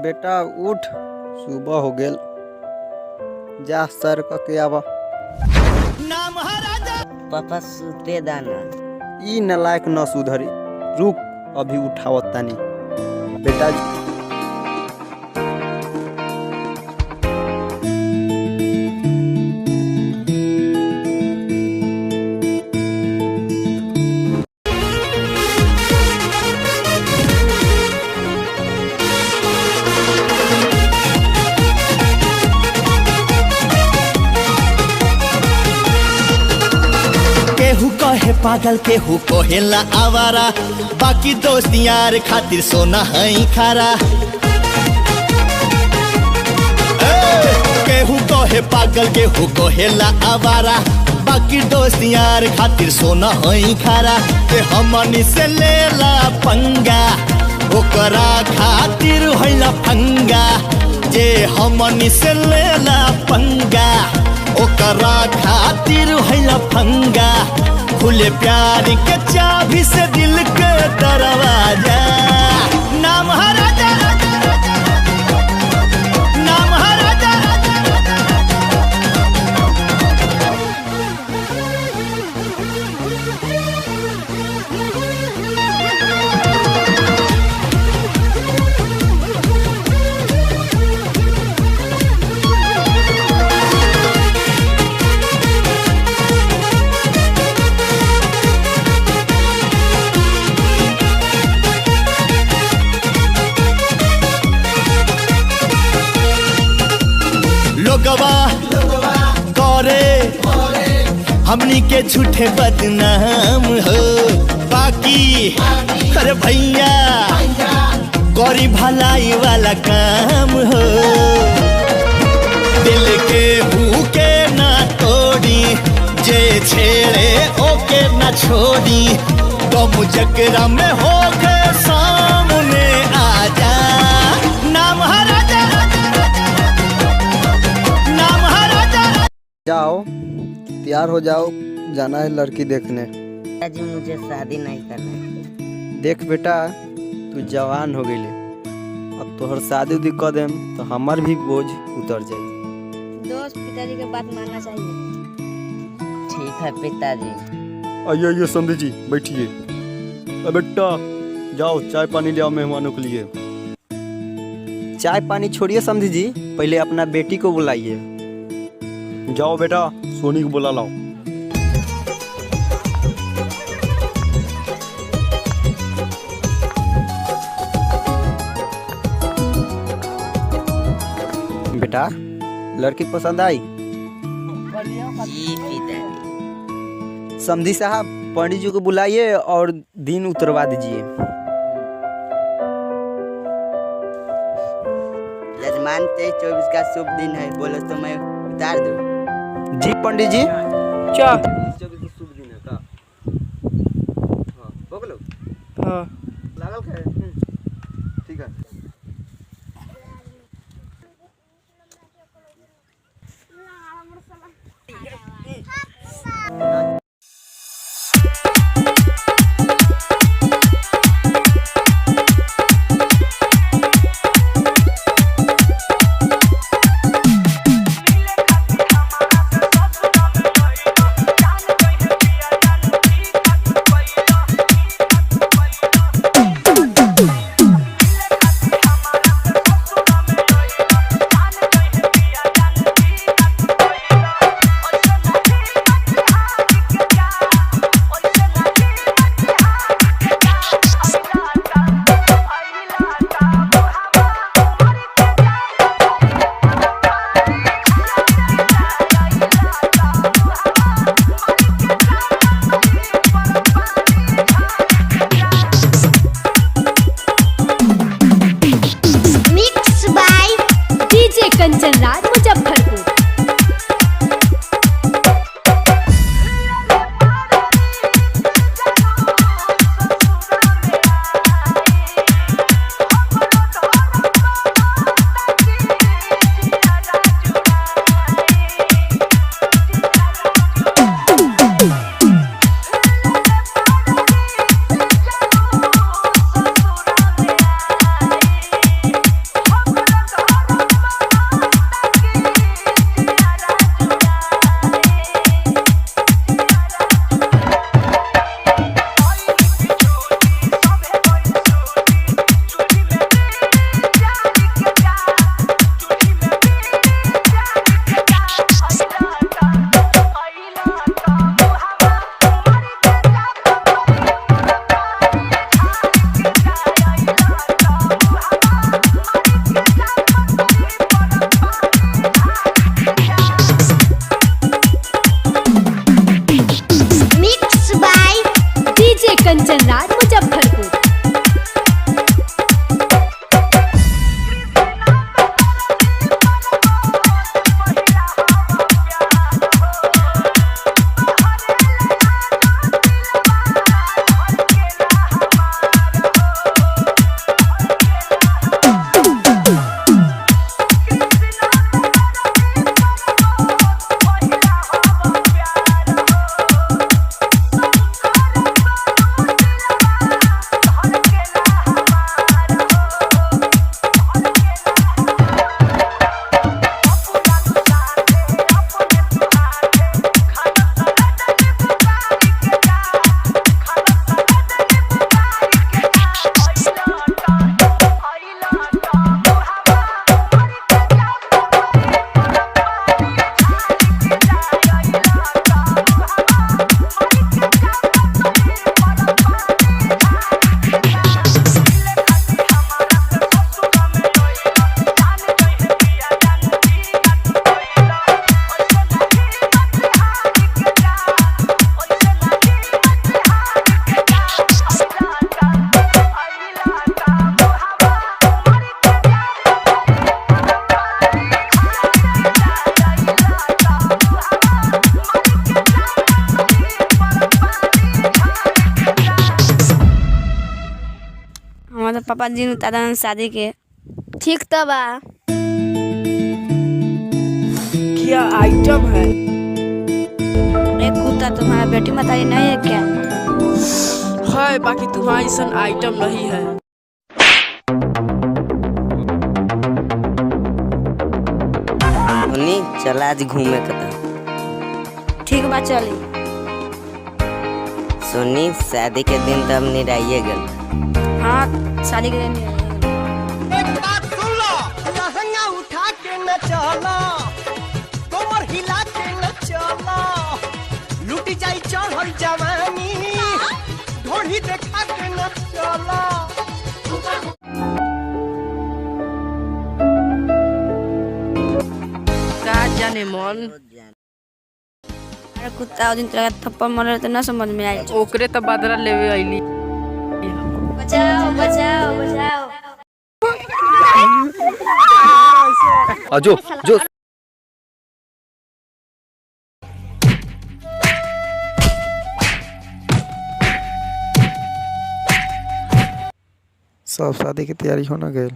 बेटा उठ, सुबह हो गेल, जा सर के आवा। पापा सुते दाना। ई नलायक न सुधरी, रुक अभी उठावत तानी बेटा। केहू कहे पागल केहू कहेला आवारा, बाकी दोस्त यार खातिर सोना है खारा। केहू कहे पागल केहू कहेला आवारा, बाकी दोस्त यार खातिर सोना है खारा। के हमनी से लेला पंगा, ओकरा खातिर होइला फंगा। जे हमनी से लेला पंगा, ओकरा खातिर होइला फंगा। खुले प्यार के चाबी से दिल के दरवाजा। नाम है राजा, नाम है राजा। लोगवा करे हमनी के झूठे बदनाम हो, बाकी अरे भैया गौरी भलाई वाला काम हो। दिल के भूखे ना तोड़ी, जे छेड़े ओके ना छोड़ी। तुम जकरा में हो के सामने आजा। नाम है राजा, जाओ तैयार हो जाओ, जाना है लड़की देखने। जी मुझे शादी नहीं करना है। देख बेटा, तू जवान हो गई, अब तोहर शादी उदी कर देम तो हमार भी बोझ उतर जाई। दोस्त पिताजी के बात मानना चाहिए। ठीक है पिताजी। आइए आइए समधी जी बैठिए। बेटा जाओ चाय पानी ले आओ मेहमानों के लिए। चाय पानी छोड़िए समधी जी, पहले अपना बेटी को बुलाइए। जाओ बेटा सोनी को बुला लाओ। बेटा लड़की पसंद आई? जी पिताजी। समधी साहब पंडित जी को बुलाइए और दिन उतरवा दीजिए। यजमान 23-24 का शुभ दिन है, बोलो तो मैं उतार दूं। जी पंडित जी। क्या? 24 शुभ दिन है का? हाँ हो गलो। हाँ लागल है। ठीक है। पापा जी ने उतारा शादी के। ठीक तो बा। क्या आइटम है? एक कुत्ता तुम्हारा बेटी मतारी नहीं है क्या? है, बाकी तुम्हारा ऐसा आइटम नहीं है। उन्हीं चला आज घूमे कता। ठीक बा चली। सुनी शादी के दिन तब निराइए गल। हाँ शादी के दिन एक बात सुन लो, लहंगा उठा के न चला, कमर हिला के न चला, लूटी जाई चढ़ल जवानी, ढोढ़ी देखा के न चला। का जाने मन। अरे कुत्ता उस दिन तेरा थप्पड़ मारे तो ना समझ में आई। ओकरे तो बदला लेवे आईली। बचाओ बचाओ बचाओ। जो जो सब शादी की तैयारी होना गई।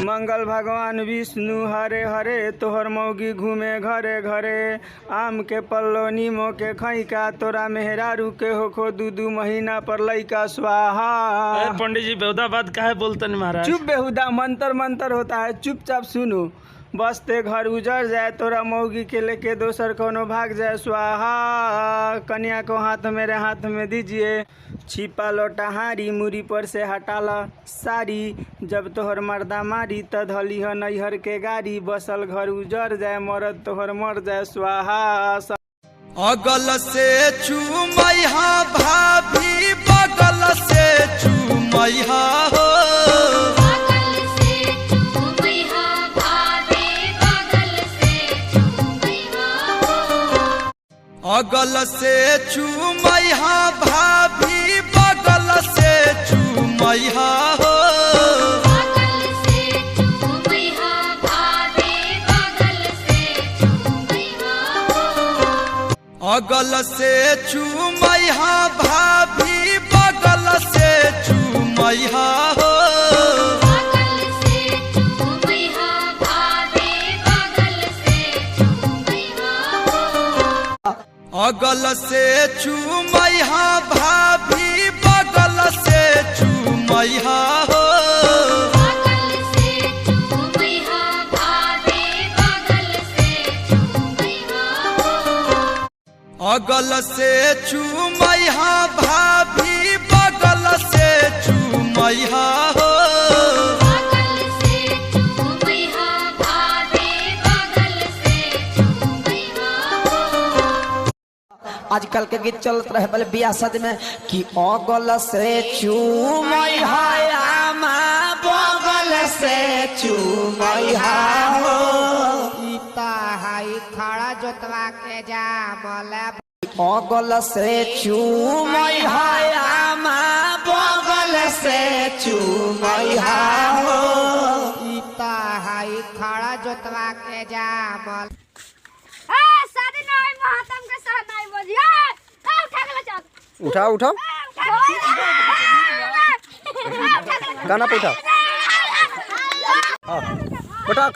मंगल भगवान विष्णु हरे हरे, तोहर मौगी घूमे घरे घरे, आम के पल्लो नीमो के खैका, तोरा मेहरारू के होखो 2-2 महीना पर लइका स्वाहा। पंडित जी बेहुदा बात काहे बोलते हैं महाराज? चुप बेहुदा, मंत्र मंत्र होता है, चुपचाप सुनो। बसते घर उजड़ जाए, तोरा मौगी के लेके दोसर कोनो भाग जाए स्वाहा। कन्या को हाथ मेरे हाथ में दीजिए, छिपा लोटा हारी, मुरी पर से हटाला सारी, जब तोहर मर्दा मारी त धली ह नैहर के गाड़ी, बसल घर उजड़ जाए, मरद तोहर मर जाए स्वाहा। अगल से चूमैहा भाभी, बगल से चूमैहा हो, अगल से चूमैहा भाभी, बगल से चूमैहा हो, अगल से चूमैहा भाभी, बगल से चूमैहा हो, अगल से चूमैहा भाभी, बगल से चूमैहा हो, अगल से चूमैहा भाभी, बगल से चूमैहा हो, आजकल के गीत चलत रहे पहले बियाह शादी में कि अगल से चूमैहा आमा, बगल से चूमैहा हो, इता हाई खड़ा जोतवा के जामल, अगल से चूमैहा आमा, बगल से चूमैहा हो, इता हाई खड़ा जोतवा के जामल। शादी नहीं, महात्म के साथ नहीं बोलिए। उठा के ले चल। उठाओ उठाओ, गाना पे उठाओ। हाँ पटाख।